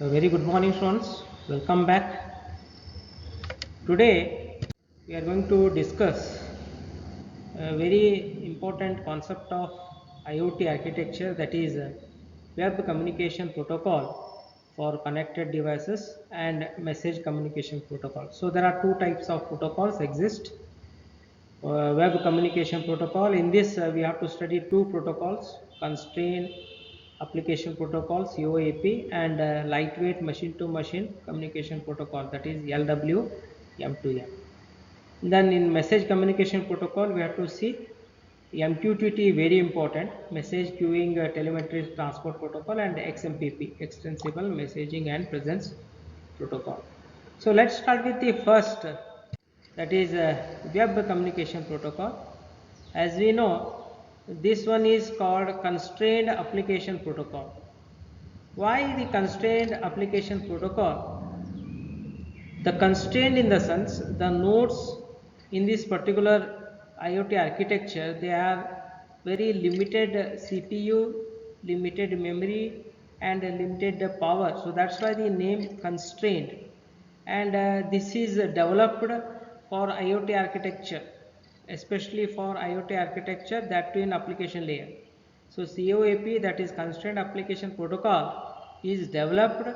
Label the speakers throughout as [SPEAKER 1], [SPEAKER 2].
[SPEAKER 1] A very good morning, students. Welcome back. Today, we are going to discuss a very important concept of IoT architecture, that is web communication protocol for connected devices and message communication protocol. So there are two types of protocols exist. Web communication protocol. In this, we have to study two protocols: constrained application protocol (COAP) and lightweight machine-to-machine communication protocol, that is LWM2M. Then in message communication protocol, we have to see MQTT, very important, message queuing telemetry transport protocol, and XMPP, extensible messaging and presence protocol. So let's start with the first, that is web communication protocol. As we know, this one is called constrained application protocol. Why the constrained application protocol? The constraint in the sense the nodes in this particular IoT architecture, they are very limited CPU, limited memory, and limited power. So that's why the name constraint. And this is developed for IoT architecture, especially for IoT architecture, that too in application layer. So COAP, that is constrained application protocol, is developed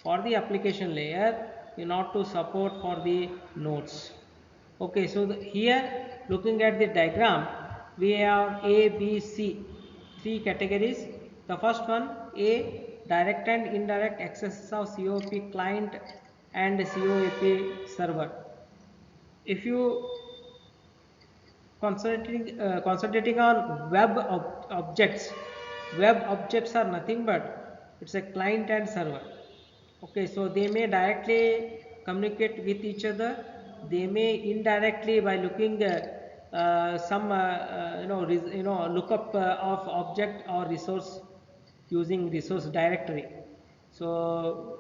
[SPEAKER 1] for the application layer in order to support for the nodes. Okay, so here looking at the diagram, we have A, B, C, three categories. The first one, A, direct and indirect access of COAP client and COAP server. If you concentrating on web objects are nothing but it's a client and server. Okay, so they may directly communicate with each other, they may indirectly by looking some lookup of object or resource using resource directory. So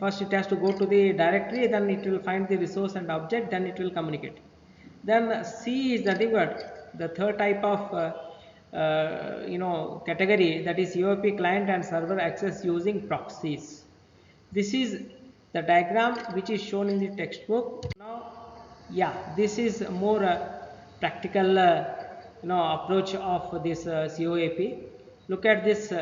[SPEAKER 1] first it has to go to the directory, then it will find the resource and object, then it will communicate. Then C is nothing but the third type of category, that is COAP client and server access using proxies. This is the diagram which is shown in the textbook. Now, yeah, this is more practical approach of this COAP. Look at this.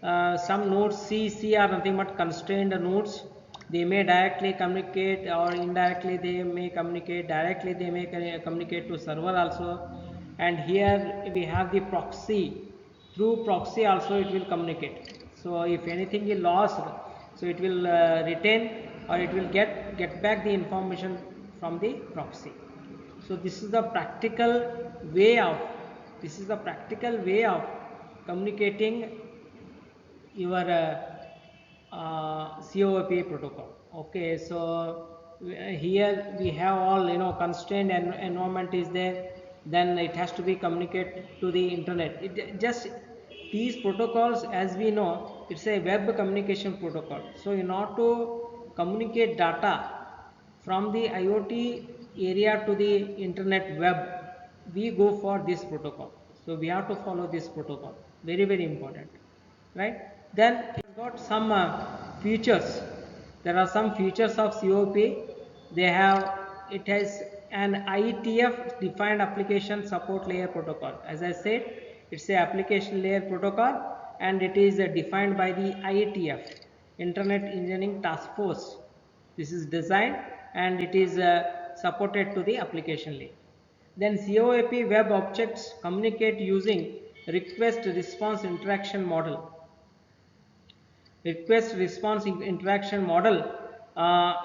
[SPEAKER 1] Some nodes C are nothing but constrained nodes. They may directly communicate or indirectly they may communicate. Directly they may communicate to server also. And here we have the proxy. Through proxy also it will communicate. So if anything is lost, so it will retain or it will get back the information from the proxy. So this is the practical way of communicating your COAP protocol. Okay, so here we have all constrained environment is there. Then it has to be communicated to the internet. It just these protocols, as we know, it's a web communication protocol. So in order to communicate data from the IoT area to the internet web, we go for this protocol. So we have to follow this protocol. Very, very important, right? Then it got some features. There are some features of COP. They have, it has an IETF defined application support layer protocol. As I said, it's a application layer protocol and it is defined by the IETF, Internet Engineering Task Force. This is designed and it is supported to the application layer. Then COAP web objects communicate using request response interaction model. Request response interaction model.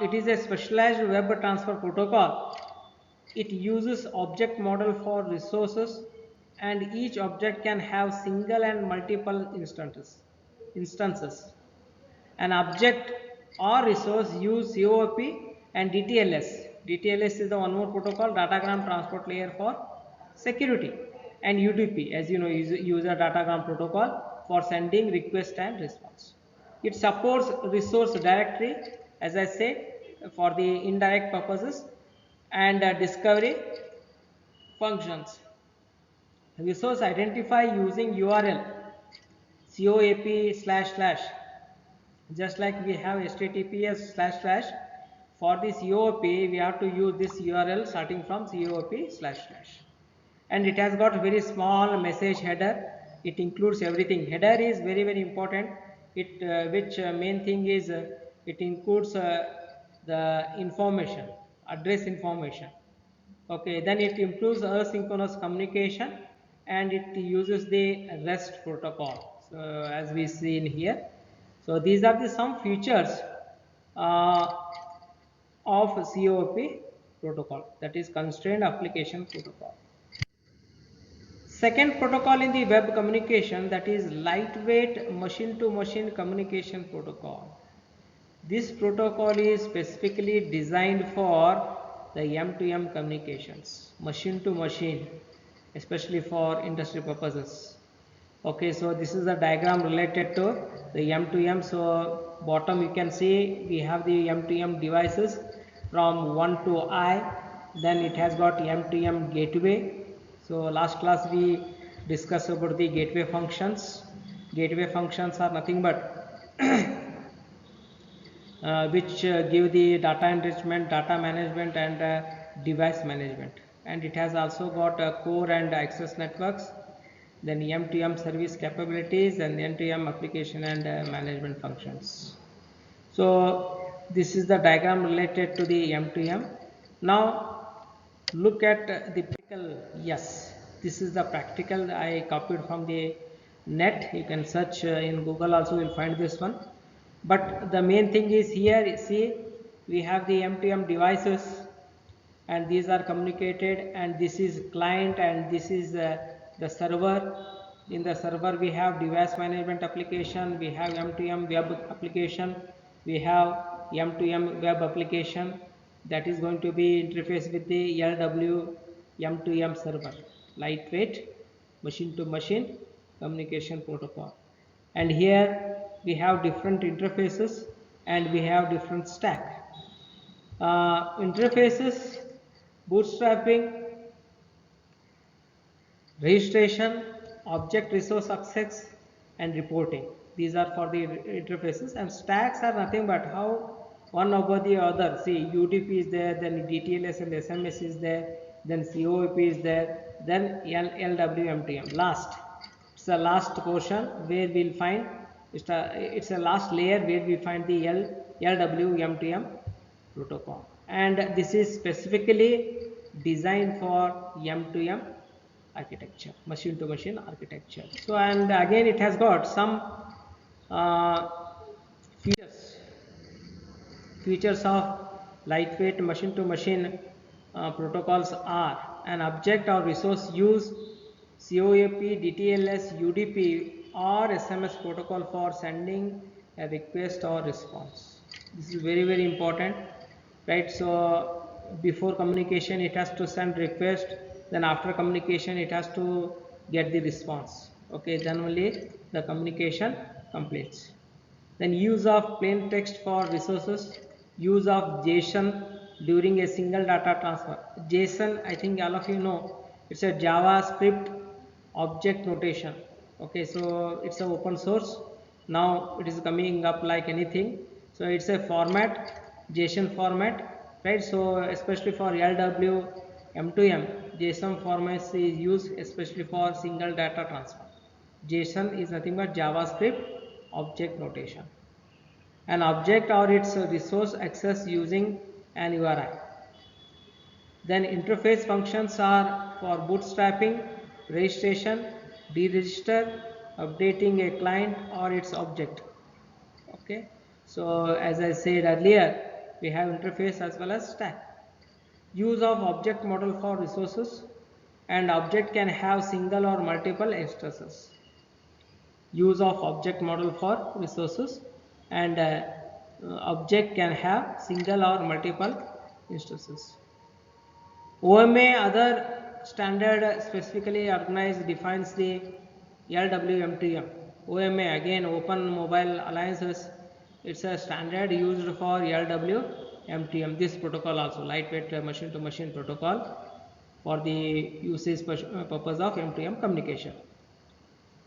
[SPEAKER 1] It is a specialized web transfer protocol. It uses object model for resources and each object can have single and multiple instances. An object or resource use COAP and DTLS. DTLS is the one more protocol, datagram transport layer for security, and UDP, as you know, is user datagram protocol for sending request and response. It supports resource directory, as I said, for the indirect purposes, and discovery functions. Resource identify using URL COAP // Just like we have https// for this COP, we have to use this URL starting from COP// and it has got very small message header. It includes everything. Header is very important. It which main thing is it includes the information, address information. Okay, then it improves asynchronous communication and it uses the REST protocol. So as we see in here, so these are the some features uh, of COAP protocol, that is Constrained Application Protocol. Second protocol in the web communication, that is lightweight machine to machine communication protocol. This protocol is specifically designed for the M2M communications, machine to machine, especially for industry purposes. Okay, so this is a diagram related to the M2M. So bottom you can see we have the M2M devices from 1 to I, then it has got M2M gateway. So last class we discussed about the gateway functions. Gateway functions are nothing but which give the data enrichment, data management and device management, and it has also got core and access networks, then M2M service capabilities and M2M application and management functions. So this is the diagram related to the M2M. Now look at the practical. Yes, this is the practical I copied from the net. You can search in Google also, you will find this one. But the main thing is here, see, we have the M2M devices and these are communicated, and this is client and this is the server. In the server we have device management application, we have M2M web application, we have M2M web application that is going to be interface with the LW M2M server, lightweight machine to machine communication protocol. And here we have different interfaces and we have different stack. Interfaces, bootstrapping, registration, object resource access and reporting. These are for the interfaces, and stacks are nothing but how one over the other. See, UDP is there, then DTLS and SMS is there, then COAP is there, then LWMTM. Last, it's the last portion where we'll find it's a last layer where we find the LWMTM protocol, and this is specifically designed for M2M architecture, machine to machine architecture. So, and again it has got some uh, features of lightweight machine to machine protocols are an object or resource use, COAP, DTLS, UDP or SMS protocol for sending a request or response. This is very important, right? So before communication it has to send request, then after communication it has to get the response. Okay, then only the communication completes. Then use of plain text for resources, use of JSON during a single data transfer. JSON, I think all of you know, it's a JavaScript object notation. Okay, so it's an open source. Now it is coming up like anything. So it's a format, JSON format, right? So especially for LW M2M, JSON format is used especially for single data transfer. JSON is nothing but JavaScript object notation. An object or its resource access using an URI. Then interface functions are for bootstrapping, registration, deregister, updating a client or its object. Okay. So as I said earlier, we have interface as well as stack. Use of object model for resources, and object can have single or multiple instances. Use of object model for resources, and object can have single or multiple instances. OMA, other standard specifically organized, defines the LWMTM. OMA, again Open Mobile Alliances, it's a standard used for LWMTM. This protocol also, lightweight machine to machine protocol for the usage purpose of M2M communication.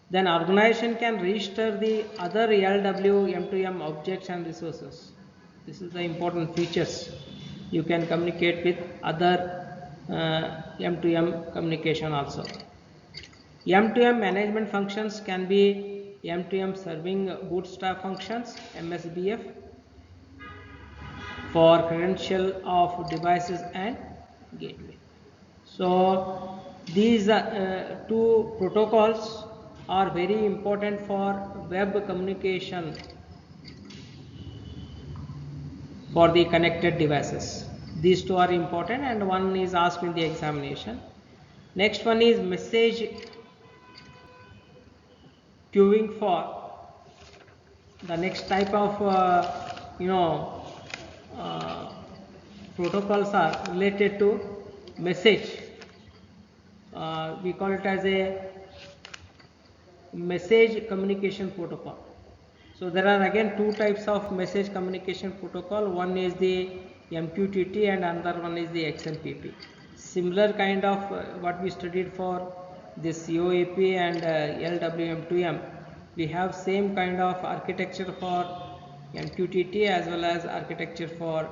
[SPEAKER 1] then organization can register the other LW M2M objects and resources. This is the important features. You can communicate with other M2M communication also. M2M management functions can be M2M serving bootstrap functions, MSBF, for credential of devices and gateway. So these two protocols are very important for web communication for the connected devices. These two are important, and one is asked in the examination. Next one is message queuing. For the next type of protocols are related to message. We call it as a message communication protocol. So there are again two types of message communication protocol. One is the MQTT and another one is the XMPP. Similar kind of what we studied for this COAP and LWM2M. We have same kind of architecture for MQTT as well as architecture for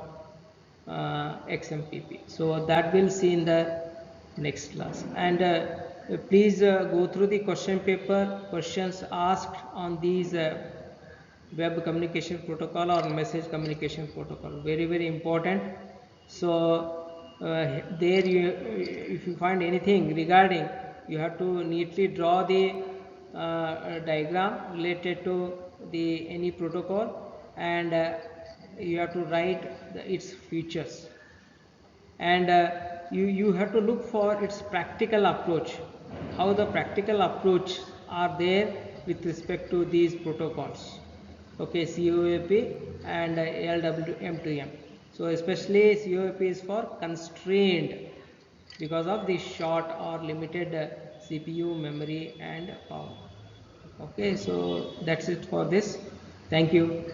[SPEAKER 1] XMPP. So that we'll see in the next class. And please go through the question paper, questions asked on these web communication protocol or message communication protocol. Very, very important. So there if you find anything regarding, you have to neatly draw the diagram related to the any protocol, and you have to write its features, and you have to look for its practical approach, how the practical approach are there with respect to these protocols. Okay, COAP and LWM2M. So especially COAP is for constrained because of the short or limited CPU, memory and power. Okay, so that's it for this. Thank you.